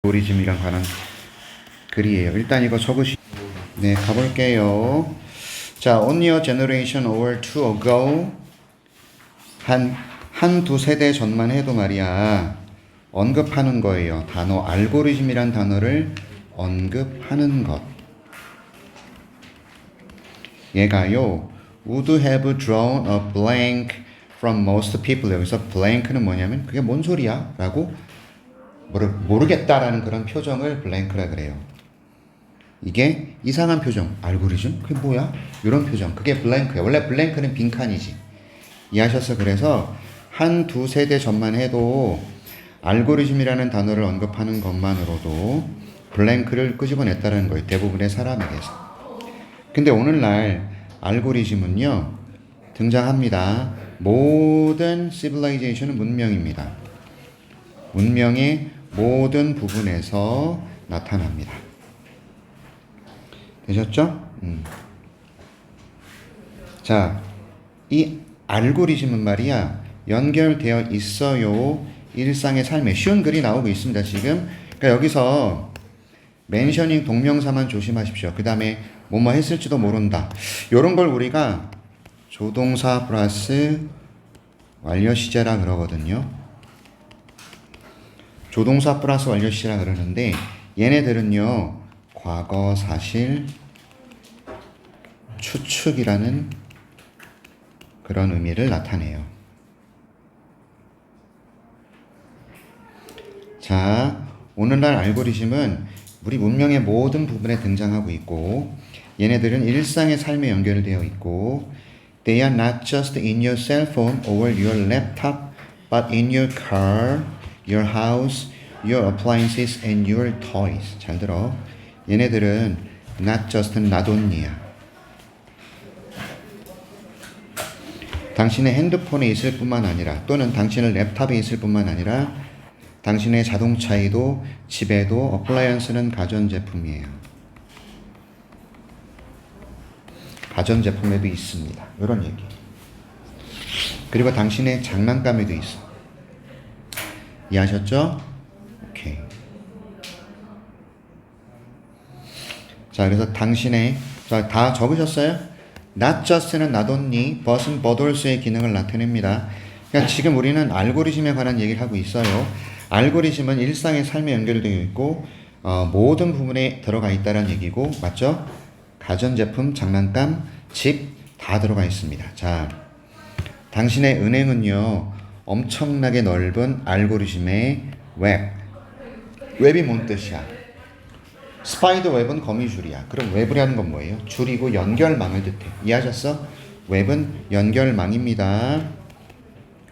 알고리즘이랑 관한 글이에요. 일단 이거 적으시. 네, 가볼게요. 자, on your generation or two ago, 한두 세대 전만 해도 말이야, 언급하는 거예요. 단어, 알고리즘이란 단어를 언급하는 것. 얘가요, would have drawn a blank from most people. 여기서 blank는 뭐냐면, 그게 뭔 소리야? 라고 모르겠다라는 그런 표정을 블랭크라 그래요. 이게 이상한 표정, 알고리즘? 그게 뭐야? 이런 표정, 그게 블랭크예요. 원래 블랭크는 빈칸이지. 이해하셨어? 그래서 한 두 세대 전만 해도 알고리즘이라는 단어를 언급하는 것만으로도 블랭크를 끄집어냈다는 거예요. 대부분의 사람에게서. 근데 오늘날 알고리즘은요, 등장합니다. 모든 시빌라이제이션은 문명입니다. 문명의 모든 부분에서 나타납니다. 되셨죠? 자, 이 알고리즘은 말이야, 연결되어 있어요. 일상의 삶에. 쉬운 글이 나오고 있습니다, 지금. 그러니까 여기서 멘셔닝 동명사만 조심하십시오. 그 다음에 뭐뭐 했을지도 모른다. 요런 걸 우리가 조동사 플러스 완료 시제라 그러거든요. 조동사 플러스 완료 시제라 그러는데, 얘네들은요, 과거 사실 추측이라는 그런 의미를 나타내요. 자, 오늘날 알고리즘은 우리 문명의 모든 부분에 등장하고 있고, 얘네들은 일상의 삶에 연결되어 있고, they are not just in your cell phone or your laptop, but in your car, your house, your appliances, and your toys. 잘 들어. 얘네들은 not just는 not only야. 당신의 핸드폰에 있을 뿐만 아니라, 또는 당신의 랩탑에 있을 뿐만 아니라 당신의 자동차에도, 집에도, 어플라이언스는 가전제품이에요. 가전제품에도 있습니다. 이런 얘기. 그리고 당신의 장난감에도 있어. 이해하셨죠? 오케이. 자, 그래서 당신의, 자, 다 적으셨어요? not just는 not only, but은 but also의 기능을 나타냅니다. 그러니까 지금 우리는 알고리즘에 관한 얘기를 하고 있어요. 알고리즘은 일상의 삶에 연결되어 있고, 모든 부분에 들어가 있다는 얘기고, 맞죠? 가전제품, 장난감, 집 다 들어가 있습니다. 자, 당신의 은행은요, 엄청나게 넓은 알고리즘의 웹. 웹이 뭔 뜻이야? 스파이더 웹은 거미줄이야. 그럼 웹이라는 건 뭐예요? 줄이고 연결망을 뜻해. 이해하셨어? 웹은 연결망입니다.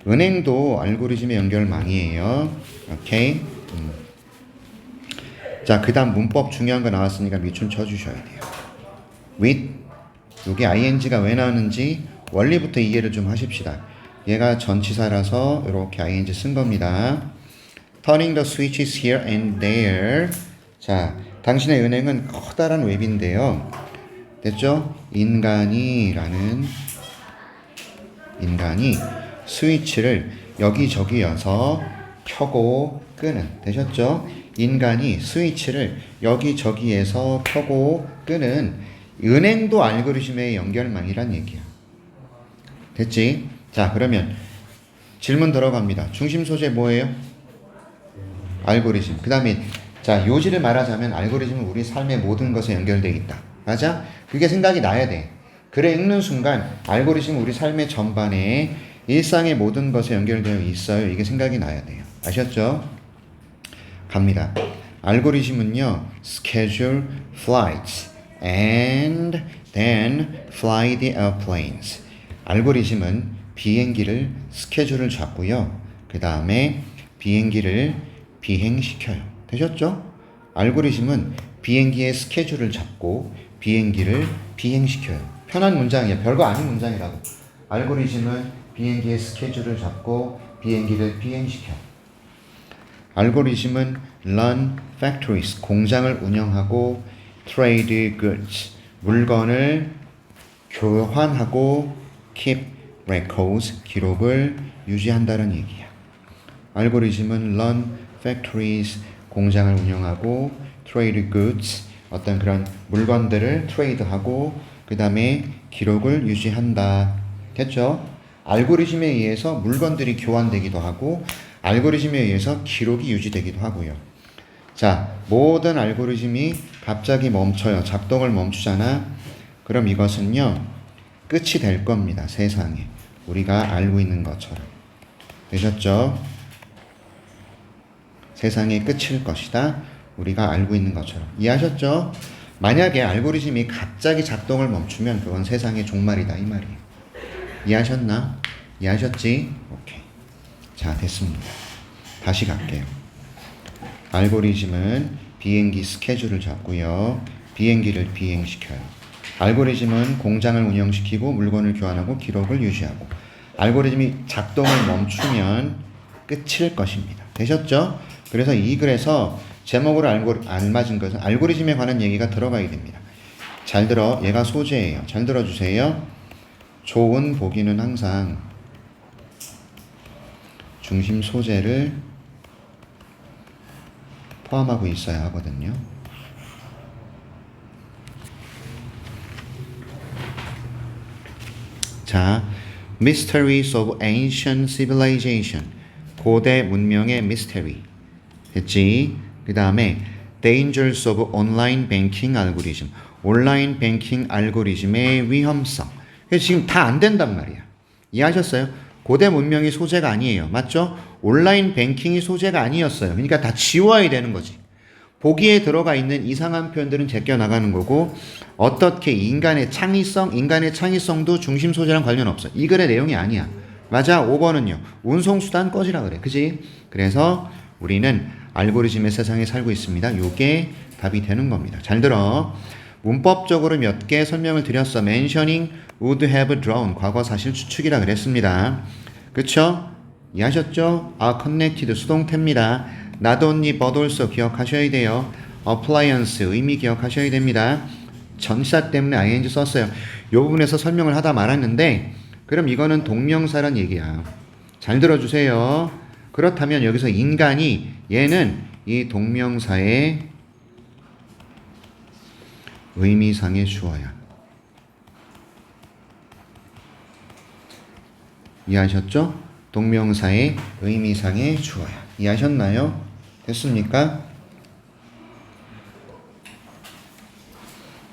은행도 알고리즘의 연결망이에요. 오케이? 자, 그 다음 문법 중요한 거 나왔으니까 밑줄 쳐주셔야 돼요. with, 여기 ing가 왜 나왔는지 원리부터 이해를 좀 하십시다. 얘가 전치사라서 이렇게 ing 쓴 겁니다. Turning the switches here and there. 자, 당신의 은행은 커다란 웹인데요. 됐죠? 인간이 스위치를 여기저기여서 켜고 끄는. 되셨죠? 인간이 스위치를 여기저기에서 켜고 끄는 은행도 알고리즘의 연결망이란 얘기야. 됐지? 자, 그러면 질문 들어갑니다. 중심 소재 뭐예요? 알고리즘. 그 다음에 자, 요지를 말하자면 알고리즘은 우리 삶의 모든 것에 연결되어 있다. 맞아? 그게 생각이 나야 돼. 글에 읽는 순간 알고리즘은 우리 삶의 전반에 일상의 모든 것에 연결되어 있어요. 이게 생각이 나야 돼요. 아셨죠? 갑니다. 알고리즘은요, schedule flights and then fly the airplanes. 알고리즘은 비행기를 스케줄을 잡고요. 그 다음에 비행기를 비행시켜요. 되셨죠? 알고리즘은 비행기의 스케줄을 잡고 비행기를 비행시켜요. 편한 문장이에요. 별거 아닌 문장이라고. 알고리즘은 비행기의 스케줄을 잡고 비행기를 비행시켜. 알고리즘은 run factories, 공장을 운영하고 trade goods, 물건을 교환하고 keep records, 기록을 유지한다는 얘기야. 알고리즘은 run factories, 공장을 운영하고 trade goods 어떤 그런 물건들을 트레이드하고 그 다음에 기록을 유지한다. 됐죠? 알고리즘에 의해서 물건들이 교환되기도 하고 알고리즘에 의해서 기록이 유지되기도 하고요. 자, 모든 알고리즘이 갑자기 멈춰요. 작동을 멈추잖아. 그럼 이것은요, 끝이 될 겁니다. 세상에. 우리가 알고 있는 것처럼. 되셨죠? 세상의 끝일 것이다. 우리가 알고 있는 것처럼. 이해하셨죠? 만약에 알고리즘이 갑자기 작동을 멈추면 그건 세상의 종말이다. 이 말이에요. 이해하셨나? 이해하셨지? 오케이. 자, 됐습니다. 다시 갈게요. 알고리즘은 비행기 스케줄을 잡고요. 비행기를 비행시켜요. 알고리즘은 공장을 운영시키고 물건을 교환하고 기록을 유지하고 알고리즘이 작동을 멈추면 끝일 것입니다. 되셨죠? 그래서 이 글에서 제목으로 알맞은 것은 알고리즘에 관한 얘기가 들어가야 됩니다. 잘 들어. 얘가 소재예요. 잘 들어주세요. 좋은 보기는 항상 중심 소재를 포함하고 있어야 하거든요. 자, Mysteries of Ancient Civilization. 고대 문명의 미스테리. 됐지? 그 다음에 Dangers of Online Banking Algorithm. 온라인 뱅킹 알고리즘의 위험성. 그래서 지금 다 안 된단 말이야. 이해하셨어요? 고대 문명이 소재가 아니에요. 맞죠? 온라인 뱅킹이 소재가 아니었어요. 그러니까 다 지워야 되는 거지. 보기에 들어가 있는 이상한 표현들은 제껴 나가는 거고 어떻게 인간의 창의성도 중심 소재랑 관련 없어. 이 글의 내용이 아니야. 맞아. 5번은요. 운송수단 꺼지라 그래. 그지? 그래서 우리는 알고리즘의 세상에 살고 있습니다. 요게 답이 되는 겁니다. 잘 들어. 문법적으로 몇 개 설명을 드렸어. mentioning would have drawn 과거 사실 추측이라 그랬습니다. 그쵸? 이해하셨죠? are connected 수동태입니다. not only but also 기억하셔야 돼요. appliance 의미 기억하셔야 됩니다. 전치사 때문에 ing 썼어요. 이 부분에서 설명을 하다 말았는데 그럼 이거는 동명사란 얘기야. 잘 들어주세요. 그렇다면 여기서 인간이 얘는 이 동명사의 의미상의 주어야. 이해하셨죠? 동명사의 의미상의 주어야. 이해하셨나요? 됐습니까?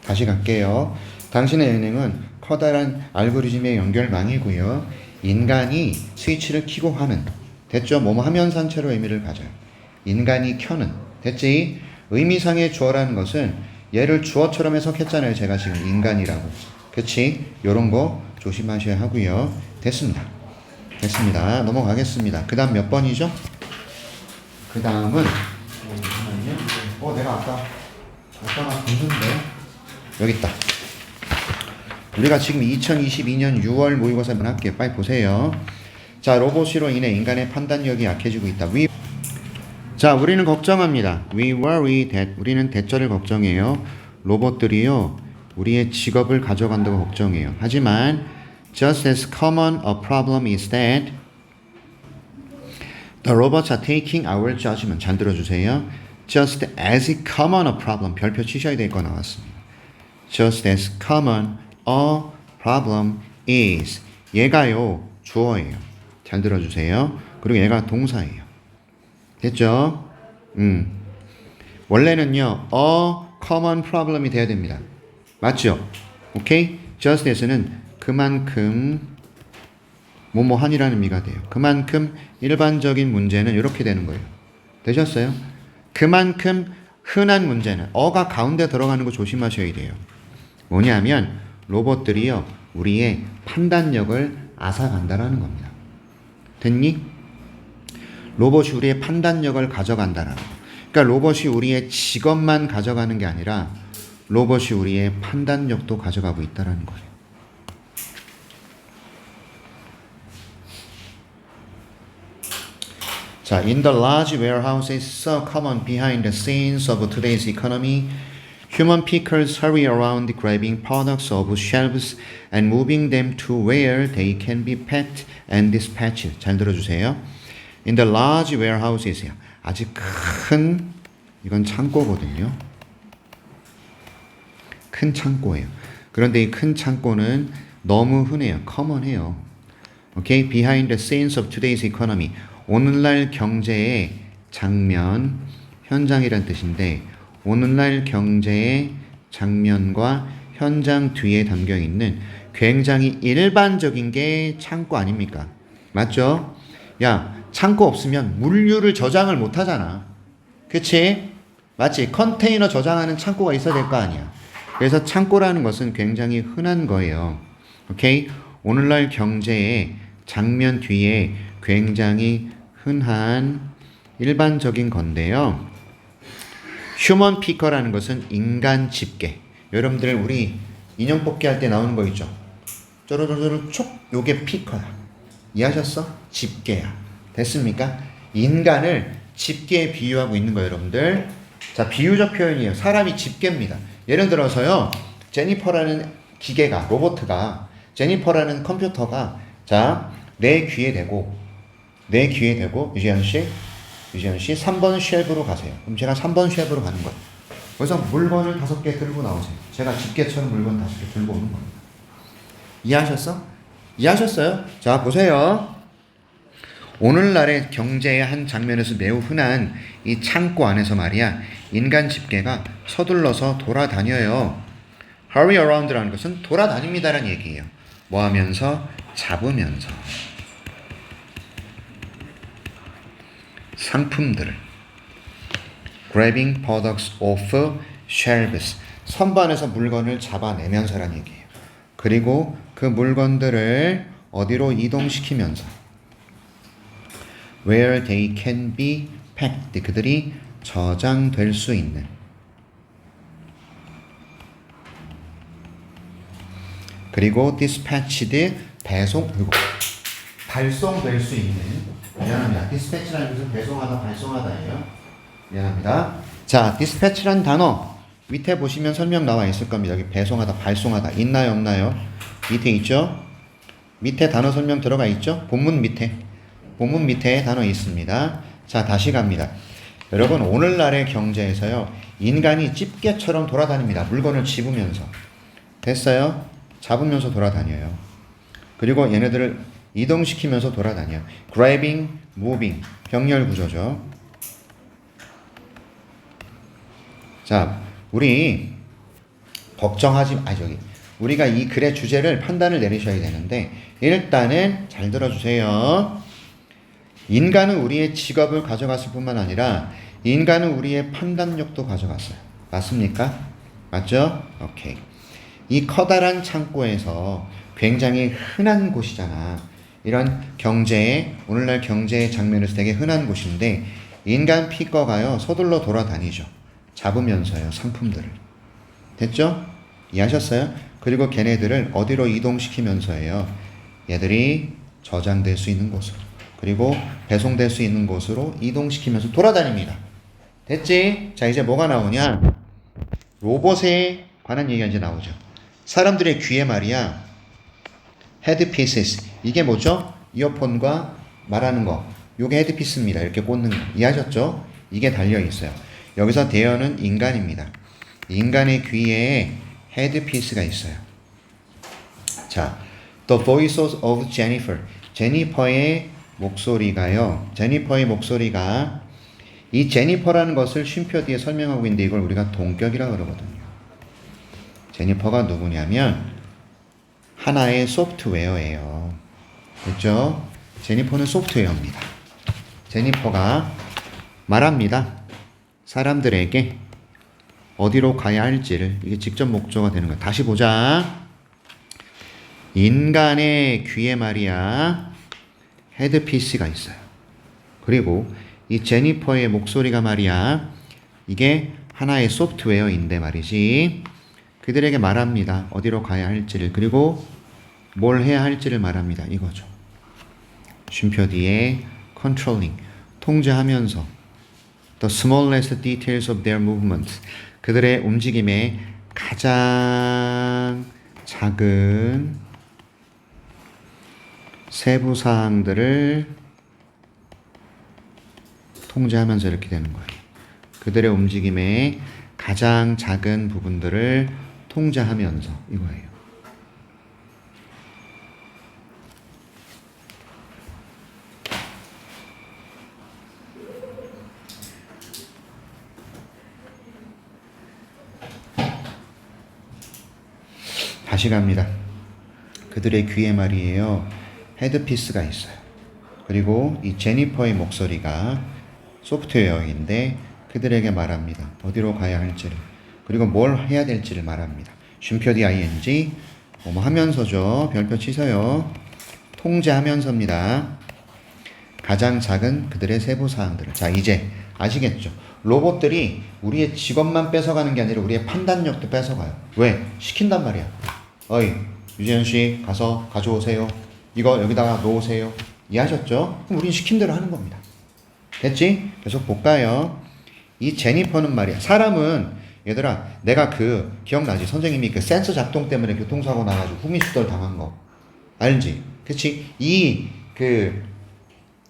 다시 갈게요. 당신의 예능은 커다란 알고리즘의 연결망이고요. 인간이 스위치를 켜고 하는 됐죠? 뭐뭐 하면 산채로 의미를 가져요. 인간이 켜는 됐지? 의미상의 주어라는 것은 얘를 주어처럼 해석했잖아요. 제가 지금 인간이라고. 그치? 요런 거 조심하셔야 하고요. 됐습니다. 됐습니다. 넘어가겠습니다. 그 다음 몇 번이죠? 그 다음은 내가 아까 봤는데 여기 있다. 우리가 지금 2022년 6월 모의고사 한번 할게요. 빨리 보세요. 자, 로봇으로 인해 인간의 판단력이 약해지고 있다. 자, 우리는 걱정합니다. We worry that 우리는 대절을 걱정해요. 로봇들이요 우리의 직업을 가져간다고 걱정해요. 하지만 just as common a problem is that the robots are taking our judgment. 잘 들어주세요. just as common a problem 별표 치셔야 될 거 나왔습니다. just as common a problem is 얘가요 주어예요. 잘 들어주세요. 그리고 얘가 동사예요. 됐죠? 원래는요 a common problem이 돼야 됩니다. 맞죠? 오케이? just as는 그만큼 뭐뭐한이라는 의미가 돼요. 그만큼 일반적인 문제는 이렇게 되는 거예요. 되셨어요? 그만큼 흔한 문제는 어가 가운데 들어가는 거 조심하셔야 돼요. 뭐냐면 로봇들이요 우리의 판단력을 앗아간다라는 겁니다. 됐니? 로봇이 우리의 판단력을 가져간다라는 거. 그러니까 로봇이 우리의 직업만 가져가는 게 아니라 로봇이 우리의 판단력도 가져가고 있다라는 거예요. 자, in the large warehouses so common behind the scenes of today's economy, human pickers hurry around grabbing products off shelves and moving them to where they can be packed and dispatched. 잘 들어주세요. In the large warehouses, 아주 큰 이건 창고거든요. 큰 창고예요. 그런데 이 큰 창고는 너무 흔해요. 커먼해요. 오케이? Behind the scenes of today's economy. 오늘날 경제의 장면, 현장이란 뜻인데 오늘날 경제의 장면과 현장 뒤에 담겨 있는 굉장히 일반적인 게 창고 아닙니까? 맞죠? 야, 창고 없으면 물류를 저장을 못 하잖아. 그치? 맞지? 컨테이너 저장하는 창고가 있어야 될 거 아니야. 그래서 창고라는 것은 굉장히 흔한 거예요. 오케이? 오늘날 경제의 장면 뒤에 굉장히 흔한 일반적인 건데요. 휴먼 피커라는 것은 인간 집게. 여러분들 우리 인형 뽑기 할 때 나오는 거 있죠? 쪼르르르 촉. 요게 피커야. 이해하셨어? 집게야. 됐습니까? 인간을 집게에 비유하고 있는 거예요, 여러분들. 자, 비유적 표현이에요. 사람이 집게입니다. 예를 들어서요, 제니퍼라는 기계가, 로봇가, 제니퍼라는 컴퓨터가, 자, 내 귀에 대고, 유지현 씨, 3번 쉘프로 가세요. 그럼 제가 3번 쉘프로 가는 거예요. 그래서 물건을 5개 들고 나오세요. 제가 집게처럼 물건 5개 들고 오는 겁니다. 이해하셨어? 이해하셨어요? 자, 보세요. 오늘날의 경제의 한 장면에서 매우 흔한 이 창고 안에서 말이야, 인간 집게가 서둘러서 돌아다녀요. hurry around라는 것은 돌아다닙니다라는 얘기예요. 뭐 하면서? 잡으면서. 상품들을. grabbing products off shelves. 선반에서 물건을 잡아내면서라는 얘기예요. 그리고 그 물건들을 어디로 이동시키면서 where they can be packed. 그들이 저장될 수 있는. 그리고 dispatched. 그리고 발송될 수 있는. 미안합니다. dispatch라는 것은 배송하다, 발송하다예요. 미안합니다. 자, dispatch라는 단어 밑에 보시면 설명 나와 있을 겁니다. 여기 배송하다, 발송하다 있나요, 없나요? 밑에 있죠? 밑에 단어 설명 들어가 있죠? 본문 밑에 단어 있습니다. 자, 다시 갑니다. 여러분, 오늘날의 경제에서요, 인간이 집게처럼 돌아다닙니다. 물건을 집으면서. 됐어요? 잡으면서 돌아다녀요. 그리고 얘네들을 이동시키면서 돌아다녀요. grabbing, moving. 병렬 구조죠. 자, 우리 우리가 이 글의 주제를 판단을 내리셔야 되는데, 일단은 잘 들어주세요. 인간은 우리의 직업을 가져갔을 뿐만 아니라 인간은 우리의 판단력도 가져갔어요. 맞습니까? 맞죠? 오케이. 이 커다란 창고에서 굉장히 흔한 곳이잖아. 이런 오늘날 경제의 장면에서 되게 흔한 곳인데, 인간 피커가요, 서둘러 돌아다니죠. 잡으면서요, 상품들을. 됐죠? 이해하셨어요? 그리고 걔네들을 어디로 이동시키면서예요? 얘들이 저장될 수 있는 곳으로, 그리고 배송될 수 있는 곳으로 이동시키면서 돌아다닙니다. 됐지? 자, 이제 뭐가 나오냐? 로봇에 관한 얘기가 이제 나오죠. 사람들의 귀에 말이야, 헤드피스. 이게 뭐죠? 이어폰과 말하는 거. 요게 헤드피스입니다. 이렇게 꽂는 거. 이해하셨죠? 이게 달려 있어요. 여기서 대여는 인간입니다. 인간의 귀에 헤드피스가 있어요. 자, The Voice of Jennifer. 제니퍼의 목소리가요. 이 제니퍼라는 것을 쉼표 뒤에 설명하고 있는데, 이걸 우리가 동격이라고 그러거든요. 제니퍼가 누구냐면 하나의 소프트웨어예요. 그렇죠? 제니퍼는 소프트웨어입니다. 제니퍼가 말합니다. 사람들에게 어디로 가야 할지를. 이게 직접 목적어가 되는 거야. 다시 보자. 인간의 귀에 말이야, 헤드피스가 있어요. 그리고 이 제니퍼의 목소리가 말이야, 이게 하나의 소프트웨어인데 말이지, 그들에게 말합니다. 어디로 가야 할지를. 그리고 뭘 해야 할지를 말합니다. 이거죠. 쉼표 뒤에 controlling, 통제하면서, the smallest details of their movements, 그들의 움직임의 가장 작은 세부 사항들을 통제하면서 이렇게 되는 거예요. 그들의 움직임의 가장 작은 부분들을 통제하면서 이거예요. 다시 갑니다. 그들의 귀에 말이에요. 헤드피스가 있어요. 그리고 이 제니퍼의 목소리가 소프트웨어인데 그들에게 말합니다. 어디로 가야 할지를. 그리고 뭘 해야 될지를 말합니다. 쉼표 ing 뭐 하면서죠. 별표 치세요. 통제하면서입니다. 가장 작은 그들의 세부 사항들을. 자, 이제 아시겠죠? 로봇들이 우리의 직업만 뺏어가는 게 아니라 우리의 판단력도 뺏어가요. 왜? 시킨단 말이야. 어이, 유재현 씨 가서 가져오세요. 이거 여기다가 놓으세요. 이해하셨죠? 그럼 우린 시킨 대로 하는 겁니다. 됐지? 계속 볼까요? 이 제니퍼는 말이야. 사람은 얘들아, 내가 기억나지? 선생님이 그 센서 작동 때문에 교통사고 나가지고 후미수돌 당한 거 알지? 그치?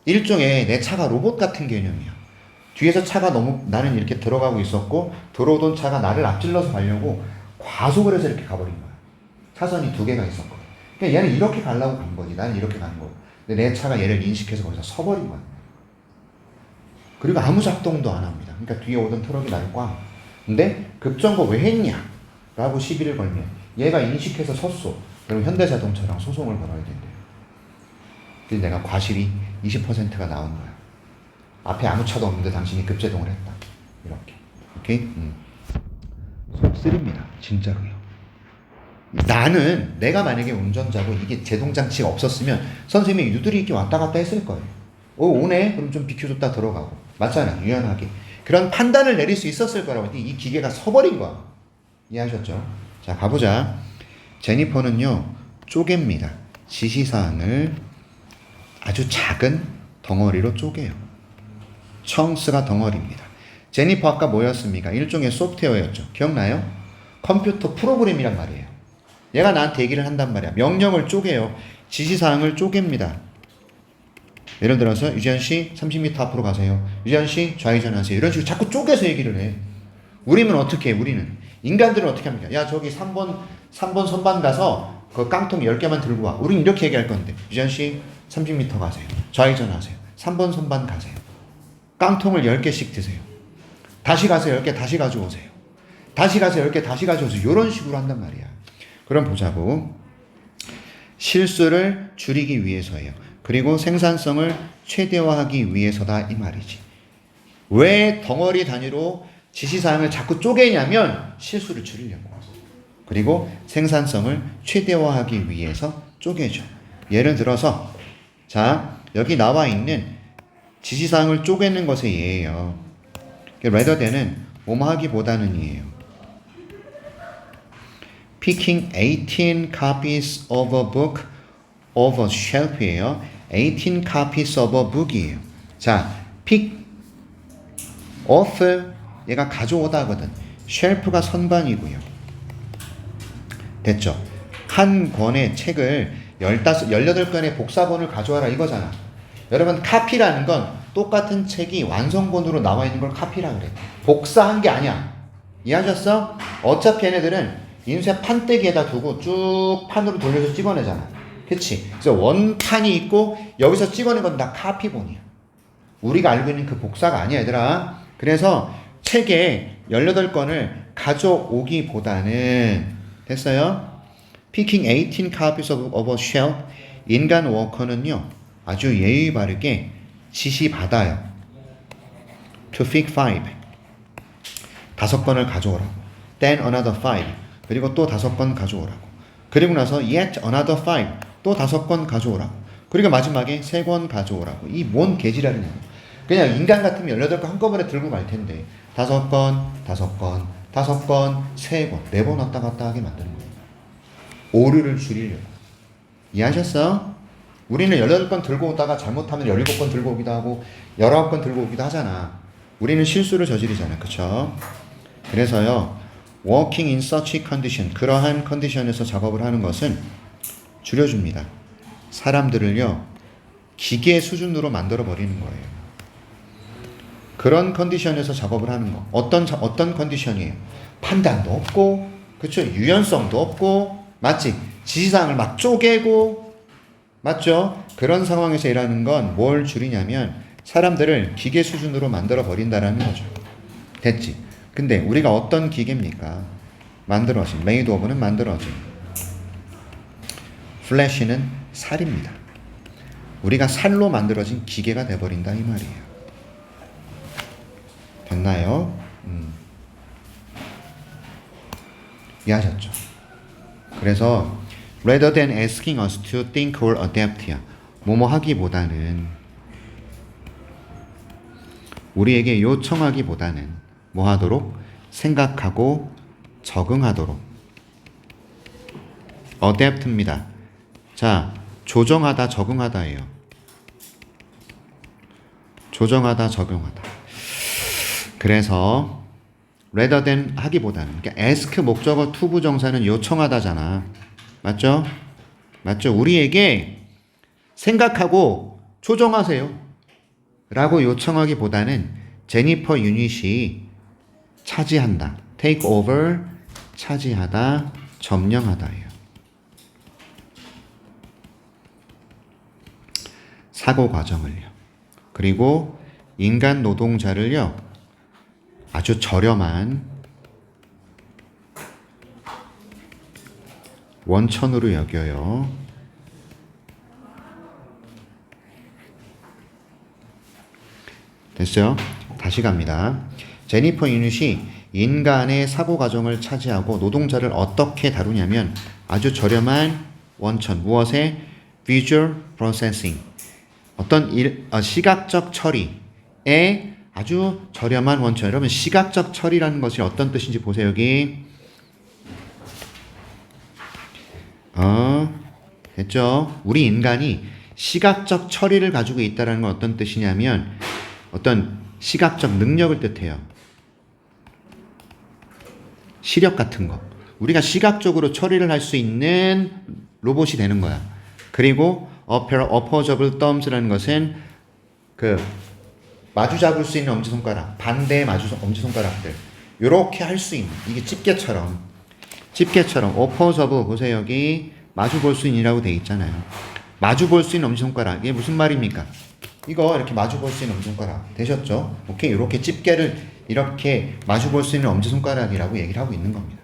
일종의 내 차가 로봇 같은 개념이야. 뒤에서 차가 너무 나는 이렇게 들어가고 있었고 들어오던 차가 나를 앞질러서 가려고 과속을 해서 이렇게 가버린 거야. 차선이 2개가 있었거든. 그러니까 얘는 이렇게 가려고 간 거지. 나는 이렇게 가는 거고. 근데 내 차가 얘를 인식해서 거기서 서버린 거야. 그리고 아무 작동도 안 합니다. 그러니까 뒤에 오던 트럭이 나를 꽝. 근데 급정거 왜 했냐? 라고 시비를 걸면 얘가 인식해서 섰어. 그럼 현대자동차랑 소송을 걸어야 된대요. 그래서 내가 과실이 20%가 나온 거야. 앞에 아무 차도 없는데 당신이 급제동을 했다. 이렇게. 오케이? 속 쓰립니다. 진짜로요. 나는 내가 만약에 운전자고 이게 제동장치가 없었으면 선생님이 유들이 이렇게 왔다 갔다 했을 거예요. 오네? 그럼 좀 비켜줬다 들어가고. 맞잖아. 유연하게. 그런 판단을 내릴 수 있었을 거라고. 이 기계가 서버린 거야. 이해하셨죠? 자, 가보자. 제니퍼는요, 쪼갭니다. 지시사항을 아주 작은 덩어리로 쪼개요. 청스가 덩어리입니다. 제니퍼 아까 뭐였습니까? 일종의 소프트웨어였죠. 기억나요? 컴퓨터 프로그램이란 말이에요. 얘가 나한테 얘기를 한단 말이야. 명령을 쪼개요. 지시사항을 쪼갭니다. 예를 들어서 유지현씨 30m 앞으로 가세요. 유지현씨 좌회전하세요. 이런 식으로 자꾸 쪼개서 얘기를 해. 우리는 어떻게 해? 우리는 인간들은 어떻게 합니까? 야, 저기 3번 선반 가서 그 깡통 10개만 들고 와. 우린 이렇게 얘기할 건데 유지현씨 30m 가세요. 좌회전하세요. 3번 선반 가세요. 깡통을 10개씩 드세요. 다시 가서 10개 다시 가져오세요. 다시 가서 10개 다시 가져오세요. 이런 식으로 한단 말이야. 그럼 보자고. 실수를 줄이기 위해서예요. 그리고 생산성을 최대화하기 위해서다 이 말이지. 왜 덩어리 단위로 지시사항을 자꾸 쪼개냐면 실수를 줄이려고. 그리고 생산성을 최대화하기 위해서 쪼개죠. 예를 들어서 자, 여기 나와 있는 지시사항을 쪼개는 것의 예예요. rather than은 뭐뭐 하기보다는 이에요. Picking 18 copies of a book of a shelf이에요. 18 copies of a book이에요. 자, pick off 얘가 가져오다 하거든. shelf가 선반이고요. 됐죠? 한 권의 책을 18권의 복사본을 가져와라 이거잖아. 여러분, 카피라는 건 똑같은 책이 완성본으로 나와 있는 걸 카피라 그래. 복사한 게 아니야. 이해하셨어? 어차피 얘네들은 인쇄 판때기에다 두고 쭉 판으로 돌려서 찍어내잖아. 그치? 그래서 원판이 있고 여기서 찍어낸 건 다 카피본이야. 우리가 알고 있는 그 복사가 아니야, 얘들아. 그래서 책에 18권을 가져오기보다는 됐어요? Picking 18 copies of a shelf. 인간 워커는요, 아주 예의 바르게 지시받아요. To pick 5. 5권을 가져오라고. Then another 5. 그리고 또 5권 가져오라고. 그리고 나서 yet another 5. 또 5권 가져오라고. 그리고 마지막에 3권 가져오라고. 이 뭔 개지랄이냐고. 그냥 인간 같으면 18권 한꺼번에 들고 갈 텐데 5권, 5권, 5권, 3권, 4번 왔다 갔다 하게 만드는 거예요. 오류를 줄이려고. 이해하셨어? 우리는 18권 들고 오다가 잘못하면 17권 들고 오기도 하고 19권 들고 오기도 하잖아. 우리는 실수를 저지르잖아. 그쵸? 그래서요, working in such condition, 그러한 컨디션에서 작업을 하는 것은 줄여줍니다. 사람들을요, 기계 수준으로 만들어 버리는 거예요. 그런 컨디션에서 작업을 하는 거. 어떤 컨디션이에요? 판단도 없고, 그렇죠? 유연성도 없고, 맞지? 지시사항을 막 쪼개고, 맞죠? 그런 상황에서 일하는 건 뭘 줄이냐면 사람들을 기계 수준으로 만들어 버린다라는 거죠. 됐지? 근데 우리가 어떤 기계입니까? 만들어진, 메이드 오브는 만들어진, 플래시는 살입니다. 우리가 살로 만들어진 기계가 돼버린다 이 말이에요. 됐나요? 이해하셨죠? 그래서 rather than asking us to think or adapt야, 뭐뭐 하기보다는, 우리에게 요청하기보다는 뭐 하도록? 생각하고 적응하도록. adapt입니다. 자, 조정하다 적응하다예요. 조정하다 적용하다. 그래서 rather than 하기보다는, 그러니까 ask 목적어 to 부정사는 요청하다잖아. 맞죠? 맞죠? 우리에게 생각하고 조정하세요 라고 요청하기보다는 제니퍼 유닛이 차지한다, take over, 차지하다, 점령하다예요. 사고 과정을요. 그리고 인간 노동자를요, 아주 저렴한 원천으로 여겨요. 됐어요? 다시 갑니다. 제니퍼 유닛이 인간의 사고 과정을 차지하고 노동자를 어떻게 다루냐면 아주 저렴한 원천, 무엇에? visual processing, 어떤 시각적 처리에 아주 저렴한 원천. 여러분, 시각적 처리라는 것이 어떤 뜻인지 보세요. 여기 됐죠? 우리 인간이 시각적 처리를 가지고 있다는 건 어떤 뜻이냐면 어떤 시각적 능력을 뜻해요. 시력 같은 거. 우리가 시각적으로 처리를 할 수 있는 로봇이 되는 거야. 그리고 opposable thumbs라는 것은 마주 잡을 수 있는 엄지손가락, 반대의 엄지손가락들, 요렇게 할 수 있는, 이게 집게처럼 opposable, 보세요. 여기 마주 볼 수 있느라고 돼 있잖아요. 마주 볼 수 있는 엄지손가락, 이게 무슨 말입니까? 이거 이렇게 마주 볼 수 있는 엄지손가락 되셨죠? 오케이, 이렇게 집게를 이렇게 마주 볼 수 있는 엄지손가락이라고 얘기를 하고 있는 겁니다.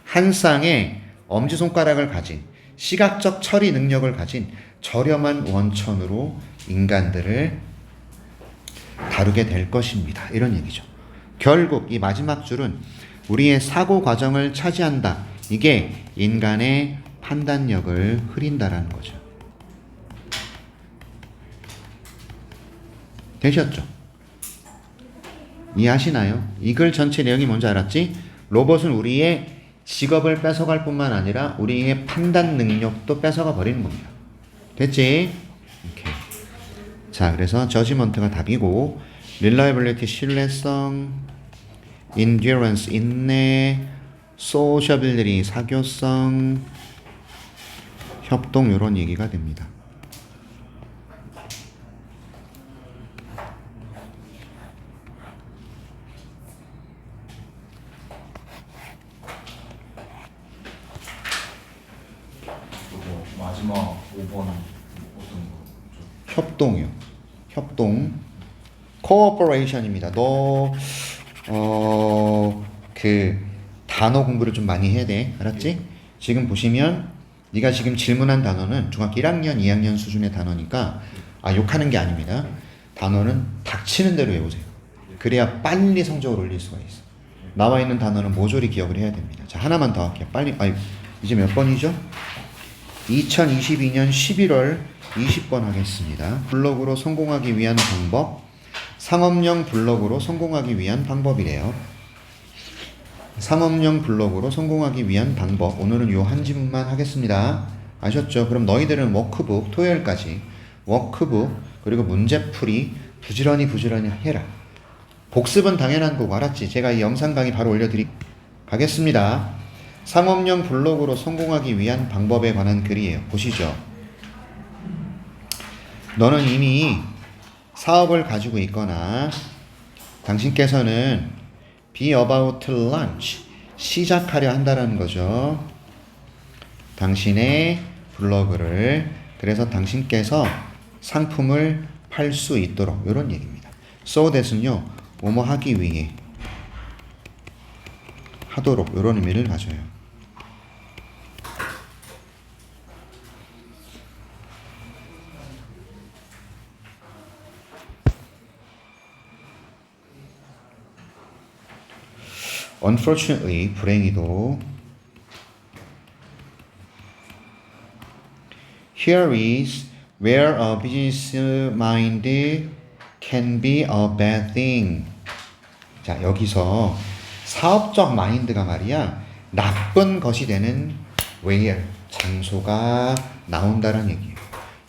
한 쌍의 엄지손가락을 가진, 시각적 처리 능력을 가진 저렴한 원천으로 인간들을 다루게 될 것입니다. 이런 얘기죠. 결국 이 마지막 줄은 우리의 사고 과정을 차지한다. 이게 인간의 판단력을 흐린다라는 거죠. 되셨죠? 이해하시나요? 이 글 전체 내용이 뭔지 알았지? 로봇은 우리의 직업을 뺏어갈 뿐만 아니라 우리의 판단 능력도 뺏어가 버리는 겁니다. 됐지? 오케이. 자, 그래서 judgment가 답이고, reliability, 신뢰성, endurance, 인내, sociability, 사교성, 협동, 이런 얘기가 됩니다. 마지막 5번 어떤 거? 협동이요. 협동. cooperation입니다. 너 단어 공부를 좀 많이 해야 돼. 알았지? 지금 보시면 네가 지금 질문한 단어는 중학교 1학년, 2학년 수준의 단어니까 욕하는 게 아닙니다. 단어는 닥치는 대로 외우세요. 그래야 빨리 성적을 올릴 수가 있어. 나와 있는 단어는 모조리 기억을 해야 됩니다. 자, 하나만 더 할게요. 빨리. 이제 몇 번이죠? 2022년 11월 20번 하겠습니다. 블로그로 성공하기 위한 방법. 상업용 블로그로 성공하기 위한 방법이래요. 상업용 블로그로 성공하기 위한 방법. 오늘은 요 한 지문만 하겠습니다. 아셨죠? 그럼 너희들은 워크북, 토요일까지 워크북 그리고 문제풀이 부지런히 해라. 복습은 당연한 거고, 알았지? 제가 이 영상 강의 바로 가겠습니다. 상업용 블로그로 성공하기 위한 방법에 관한 글이에요. 보시죠. 너는 이미 사업을 가지고 있거나 당신께서는 be about to launch 시작하려 한다라는 거죠. 당신의 블로그를 그래서 당신께서 상품을 팔 수 있도록 이런 얘기입니다. so that은요 뭐뭐 하기 위해 하도록 이런 의미를 가져요. Unfortunately, 불행히도 here is where a business mind can be a bad thing. 자, 여기서 사업적 마인드가 말이야 나쁜 것이 되는 where 장소가 나온다는 얘기예요.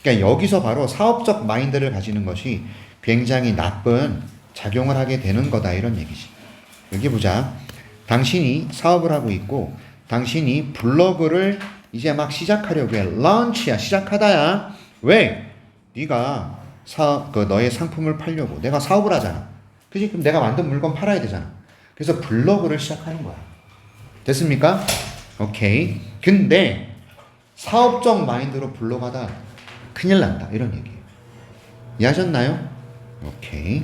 그러니까 여기서 바로 사업적 마인드를 가지는 것이 굉장히 나쁜 작용을 하게 되는 거다 이런 얘기지. 여기 보자. 당신이 사업을 하고 있고 당신이 블로그를 이제 막 시작하려고 해. 런치야 시작하다야. 왜? 네가 너의 상품을 팔려고 내가 사업을 하잖아. 그치? 그럼 내가 만든 물건 팔아야 되잖아. 그래서 블로그를 시작하는 거야. 됐습니까? 오케이. 근데 사업적 마인드로 블로그 하다 큰일 난다 이런 얘기예요. 이해하셨나요? 오케이.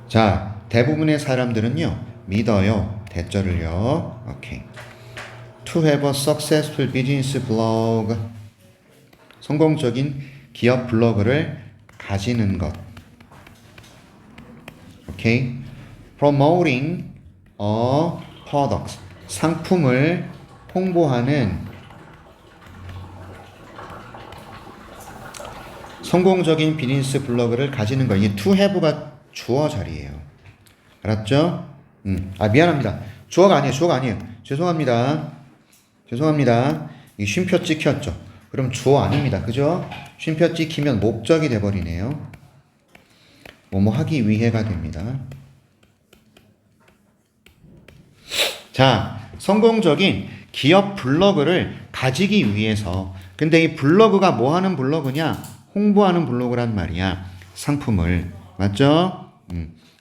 자, 대부분의 사람들은요 믿어요 대절을요. 오케이. To have a successful business blog 성공적인 기업 블로그를 가지는 것. 오케이. Promoting a product 상품을 홍보하는 성공적인 비즈니스 블로그를 가지는 거. 이게 to have가 주어 자리예요. 알았죠? 미안합니다. 주어가 아니에요. 죄송합니다. 이 쉼표 찍혔죠? 그럼 주어 아닙니다. 그죠? 쉼표 찍히면 목적이 돼버리네요. 뭐뭐 하기 위해가 됩니다. 자, 성공적인 기업 블로그를 가지기 위해서. 근데 이 블로그가 뭐 하는 블로그냐? 홍보하는 블로그란 말이야. 상품을. 맞죠?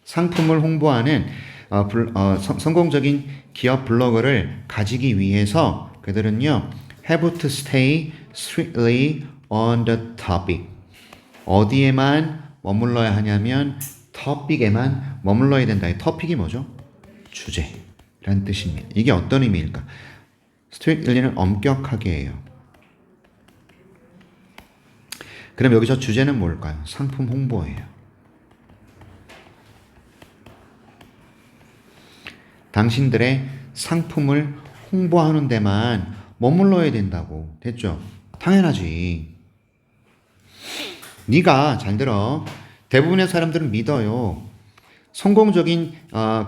상품을 홍보하는 성공적인 기업 블로그를 가지기 위해서 그들은요 have to stay strictly on the topic. 어디에만 머물러야 하냐면 topic에만 머물러야 된다. 이 topic이 뭐죠? 주제라는 뜻입니다. 이게 어떤 의미일까? strictly는 엄격하게예요. 그럼 여기서 주제는 뭘까요? 상품 홍보예요. 당신들의 상품을 홍보하는 데만 머물러야 된다고. 됐죠? 당연하지. 네가 잘 들어. 대부분의 사람들은 믿어요. 성공적인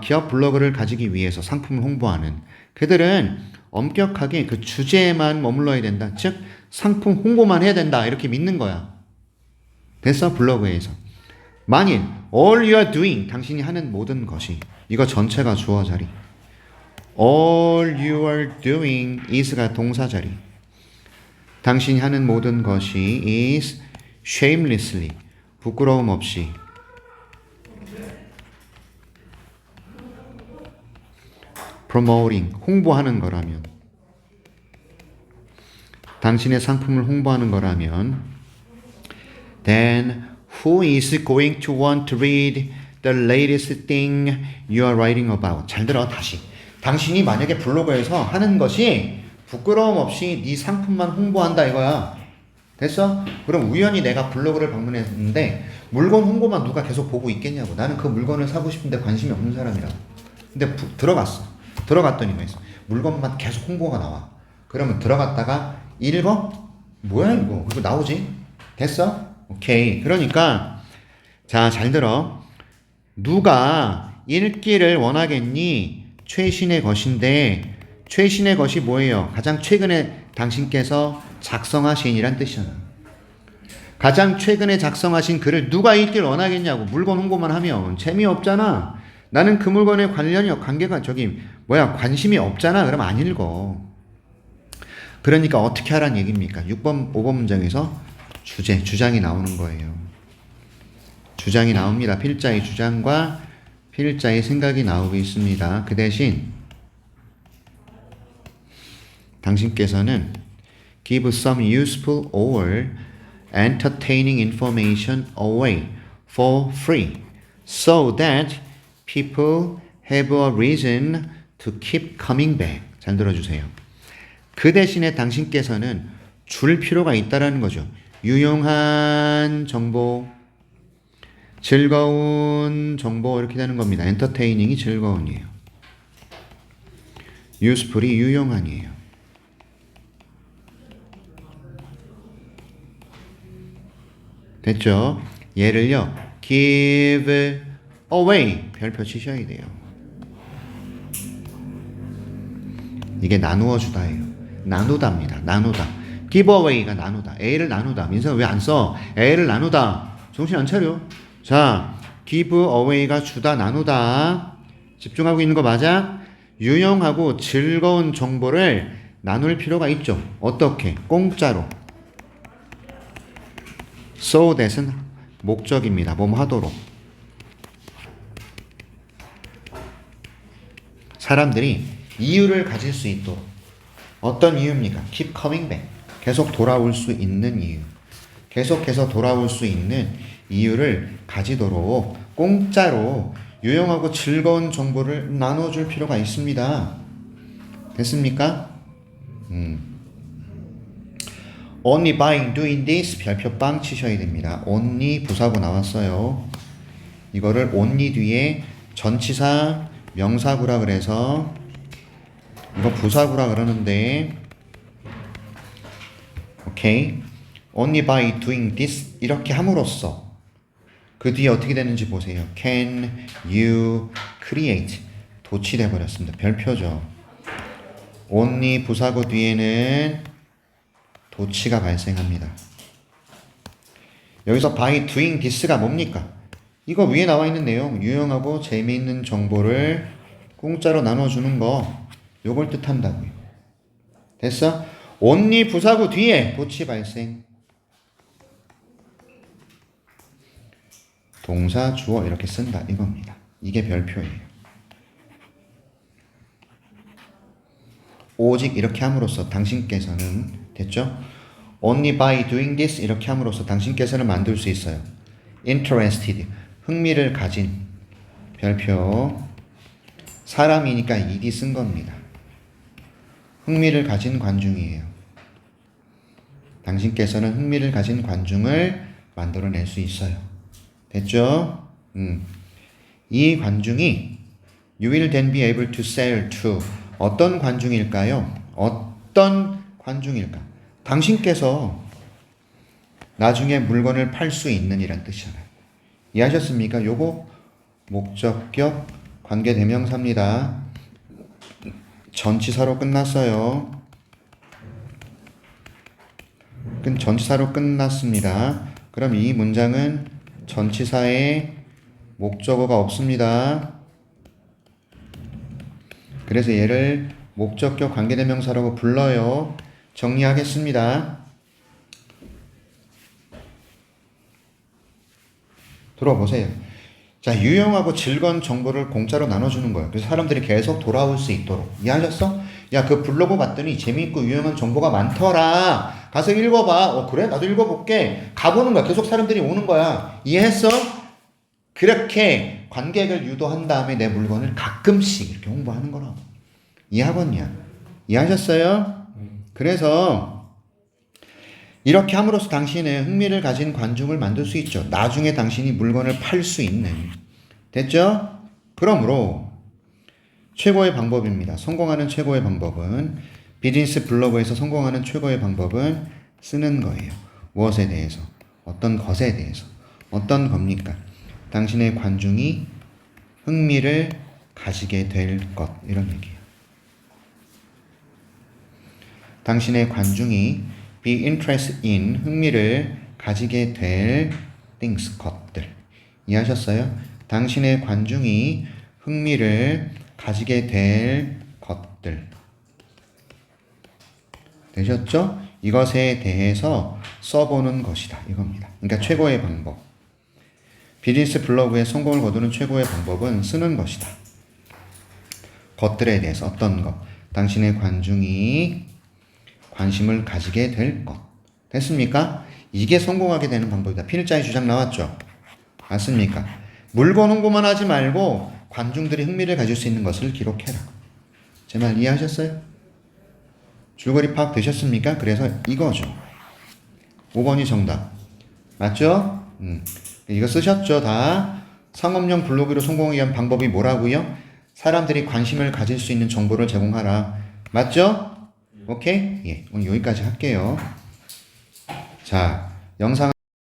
기업 블로그를 가지기 위해서 상품을 홍보하는 그들은 엄격하게 그 주제에만 머물러야 된다. 즉 상품 홍보만 해야 된다. 이렇게 믿는 거야. 됐어? 블로그에서. 만일 all you are doing 당신이 하는 모든 것이 이거 전체가 주어 자리. all you are doing is가 동사 자리. 당신이 하는 모든 것이 is shamelessly 부끄러움 없이 promoting 홍보하는 거라면 당신의 상품을 홍보하는 거라면 then who is going to want to read the latest thing you are writing about? 잘 들어 다시. 당신이 만약에 블로그에서 하는 것이 부끄러움 없이 네 상품만 홍보한다 이거야. 됐어? 그럼 우연히 내가 블로그를 방문했는데 물건 홍보만 누가 계속 보고 있겠냐고. 나는 그 물건을 사고 싶은데 관심이 없는 사람이라고. 근데 들어갔어. 들어갔더니 뭐 있어? 물건만 계속 홍보가 나와. 그러면 들어갔다가 읽어? 뭐야 이거? 그리고 나오지? 됐어? 오케이. 그러니까 자, 잘 들어. 누가 읽기를 원하겠니? 최신의 것인데 최신의 것이 뭐예요? 가장 최근에 당신께서 작성하신 이란 뜻이잖아. 가장 최근에 작성하신 글을 누가 읽기를 원하겠냐고. 물건 홍보만 하면 재미없잖아. 나는 그 물건에 관계가 관심이 없잖아. 그러면 안 읽어. 그러니까 어떻게 하란 얘기입니까? 6번, 5번 문장에서 주장이 나오는 거예요. 주장이 나옵니다. 필자의 주장과 필자의 생각이 나오고 있습니다. 그 대신 당신께서는 give some useful or entertaining information away for free so that people have a reason to keep coming back. 잘 들어주세요. 그 대신에 당신께서는 줄 필요가 있다라는 거죠. 유용한 정보, 즐거운 정보 이렇게 되는 겁니다. entertaining이 즐거운이에요. useful이 유용한이에요. 됐죠? 얘를요. give away 별표 치셔야 돼요. 이게 나누어 주다예요. 나누다입니다. 나누다. give away가 나누다. A를 나누다. 민서 왜 안 써? A를 나누다. 정신 안 차려. 자, give away가 주다 나누다. 집중하고 있는 거 맞아? 유용하고 즐거운 정보를 나눌 필요가 있죠. 어떻게? 공짜로. so that은 목적입니다. 뭐뭐 하도록. 사람들이 이유를 가질 수 있도록. 어떤 이유입니까? keep coming back. 계속 돌아올 수 있는 이유. 계속해서 돌아올 수 있는 이유를 가지도록 공짜로 유용하고 즐거운 정보를 나눠줄 필요가 있습니다. 됐습니까? Only by doing this 별표 빵 치셔야 됩니다. only 부사고 나왔어요. 이거를 only 뒤에 전치사 명사구라 그래서 이거 부사구라 그러는데 오케이. only by doing this 이렇게 함으로써 그 뒤에 어떻게 되는지 보세요. can you create 도치돼 버렸습니다. 별표죠. only 부사고 뒤에는 도치가 발생합니다. 여기서 by doing this가 뭡니까? 이거 위에 나와 있는 내용, 유용하고 재미있는 정보를 공짜로 나눠주는 거, 요걸 뜻한다고요. 됐어? only 부사구 뒤에 도치 발생. 동사, 주어 이렇게 쓴다 이겁니다. 이게 별표예요. 오직 이렇게 함으로써 당신께서는 됐죠? Only by doing this 이렇게 함으로써 당신께서는 만들 수 있어요. Interested 흥미를 가진 별표 사람이니까 ed 쓴 겁니다. 흥미를 가진 관중이에요. 당신께서는 흥미를 가진 관중을 만들어낼 수 있어요. 됐죠? 이 관중이 You will then be able to sell to 어떤 관중일까요? 어떤 관중일까? 당신께서 나중에 물건을 팔 수 있는 이란 뜻이잖아요. 이해하셨습니까? 요거 목적격 관계대명사입니다. 전치사로 끝났어요. 전치사로 끝났습니다. 그럼 이 문장은 전치사에 목적어가 없습니다. 그래서 얘를 목적격 관계대명사라고 불러요. 정리하겠습니다. 들어보세요. 자, 유용하고 즐거운 정보를 공짜로 나눠주는 거예요. 그래서 사람들이 계속 돌아올 수 있도록. 이해하셨어? 야, 그 블로그 봤더니 재미있고 유용한 정보가 많더라. 가서 읽어봐. 그래? 나도 읽어볼게. 가보는 거야. 계속 사람들이 오는 거야. 이해했어? 그렇게 관객을 유도한 다음에 내 물건을 가끔씩 이렇게 홍보하는 거라고. 이해하겠냐? 이해하셨어요? 그래서 이렇게 함으로써 당신의 흥미를 가진 관중을 만들 수 있죠. 나중에 당신이 물건을 팔 수 있는. 됐죠? 그러므로 최고의 방법입니다. 성공하는 최고의 방법은 비즈니스 블로그에서 성공하는 최고의 방법은 쓰는 거예요. 무엇에 대해서? 어떤 것에 대해서? 어떤 겁니까? 당신의 관중이 흥미를 가지게 될 것. 이런 얘기예요. 당신의 관중이 be interested in 흥미를 가지게 될 things 것들. 이해하셨어요? 당신의 관중이 흥미를 가지게 될 것들. 되셨죠? 이것에 대해서 써보는 것이다. 이겁니다. 그러니까 최고의 방법. 비즈니스 블로그에 성공을 거두는 최고의 방법은 쓰는 것이다. 것들에 대해서 어떤 것, 당신의 관중이 관심을 가지게 될 것. 됐습니까? 이게 성공하게 되는 방법이다. 필자의 주장 나왔죠? 맞습니까? 물건 홍보만 하지 말고 관중들이 흥미를 가질 수 있는 것을 기록해라. 제 말 이해하셨어요? 줄거리 파악되셨습니까? 그래서 이거죠. 5번이 정답. 맞죠? 이거 쓰셨죠? 다. 상업용 블로그로 성공하기 위한 방법이 뭐라고요? 사람들이 관심을 가질 수 있는 정보를 제공하라. 맞죠? 오케이? 예, 오늘 여기까지 할게요. 자, 영상